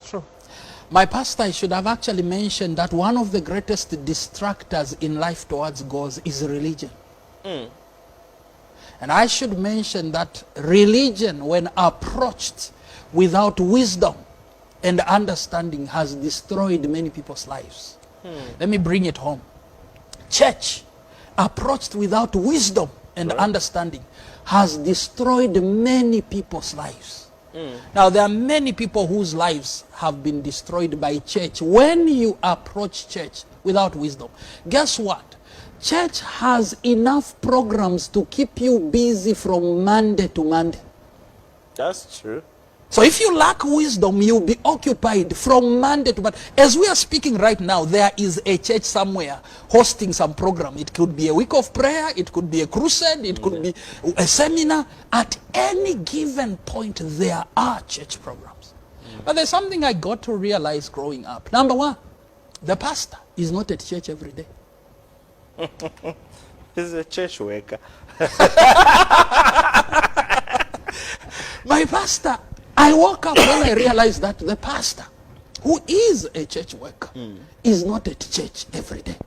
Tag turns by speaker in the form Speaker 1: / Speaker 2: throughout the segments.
Speaker 1: True.
Speaker 2: My pastor, I should have actually mentioned that one of the greatest distractors in life towards God is religion. And I should mention that religion, when approached without wisdom and understanding, has destroyed many people's lives. Let me bring it home. Church, approached without wisdom and understanding, has destroyed many people's lives. Now, there are many people whose lives have been destroyed by church. When you approach church without wisdom, guess what? Church has enough programs to keep you busy from Monday to Monday.
Speaker 1: That's true.
Speaker 2: So if you lack wisdom, you'll be occupied from Monday to Monday. As we are speaking right now, there is a church somewhere hosting some program. It could be a week of prayer, it could be a crusade, it could be a seminar. At any given point, there are church programs. But there's something I got to realize growing up. Number one, the pastor is not at church every day.
Speaker 1: He's a church worker.
Speaker 2: My pastor, I woke up when I realized that the pastor, who is a church worker, is not at church every day.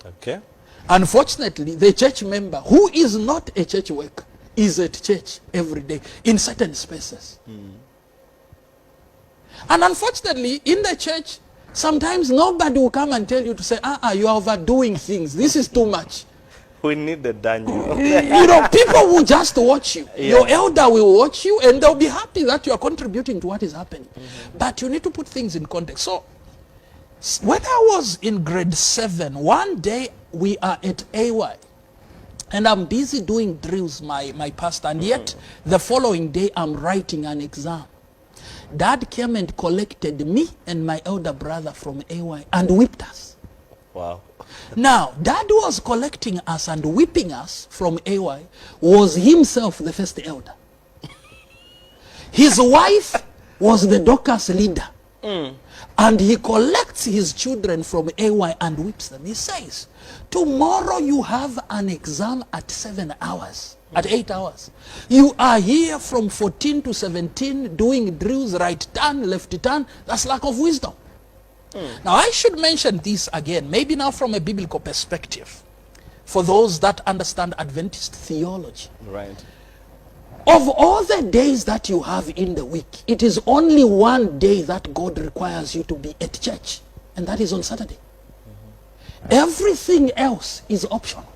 Speaker 1: Okay.
Speaker 2: Unfortunately, the church member who is not a church worker is at church every day in certain spaces. And unfortunately, in the church, sometimes nobody will come and tell you to say, you are overdoing things. This is too much.
Speaker 1: We need the Daniel.
Speaker 2: You know, people will just watch you. Your elder will watch you, and they'll be happy that you are contributing to what is happening. But you need to put things in context. So, when I was in grade 7, one day we are at AY, and I'm busy doing drills, my pastor, and yet the following day I'm writing an exam. Dad came and collected me and my elder brother from AY and whipped us.
Speaker 1: Wow.
Speaker 2: Now, Dad was collecting us and whipping us from AY, was himself the first elder. His wife was the Dorcas leader. And he collects his children from AY and whips them. He says, tomorrow you have an exam at 7 hours, at 8 hours. You are here from 14 to 17 doing drills, right turn, left turn. That's lack of wisdom. Now, I should mention this again, maybe now from a biblical perspective, for those that understand Adventist theology.
Speaker 1: Right.
Speaker 2: Of all the days that you have in the week, it is only one day that God requires you to be at church, and that is on Saturday. Everything else is optional.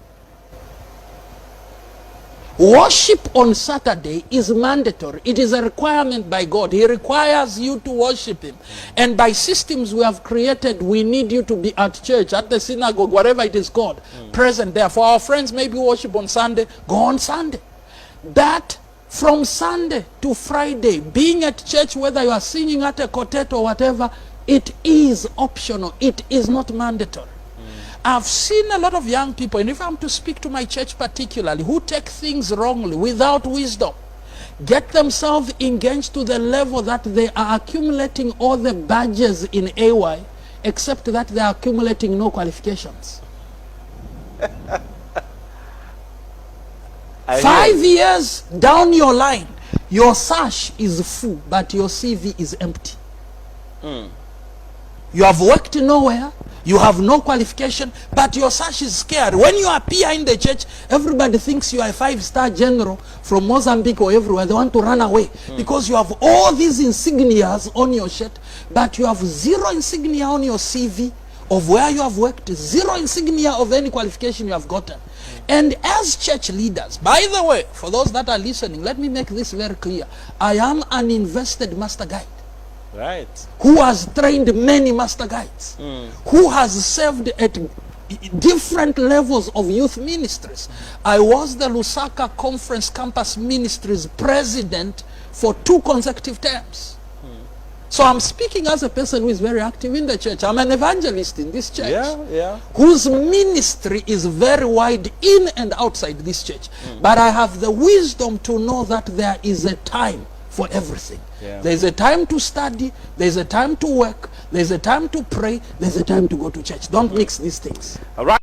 Speaker 2: Worship on Saturday is mandatory. It is a requirement by God. He requires you to worship him. And by systems we have created, we need you to be at church, at the synagogue, whatever it is called, present there. For our friends, maybe worship on Sunday, go on Sunday. But from Sunday to Friday, being at church, whether you are singing at a quartet or whatever, it is optional. It is not mandatory. I've seen a lot of young people, and if I'm to speak to my church particularly, who take things wrongly without wisdom, get themselves engaged to the level that they are accumulating all the badges in AY, except that they are accumulating no qualifications. 5 years down your line, your sash is full, but your CV is empty. You have worked nowhere, you have no qualification, but your sash is scared. When you appear in the church, everybody thinks you are a 5-star general from Mozambique or everywhere. They want to run away because you have all these insignias on your shirt, but you have 0 insignia on your CV of where you have worked, 0 insignia of any qualification you have gotten. And as church leaders, by the way, for those that are listening, let me make this very clear. I am an invested master guide.
Speaker 1: Right.
Speaker 2: Who has trained many master guides, who has served at different levels of youth ministries. I was the Lusaka Conference Campus Ministries president for 2 consecutive terms. So I'm speaking as a person who is very active in the church. I'm an evangelist in this church, whose ministry is very wide in and outside this church. But I have the wisdom to know that there is a time for everything. There's a time to study, there's a time to work, there's a time to pray, there's a time to go to church. Don't mix these things.
Speaker 1: All right.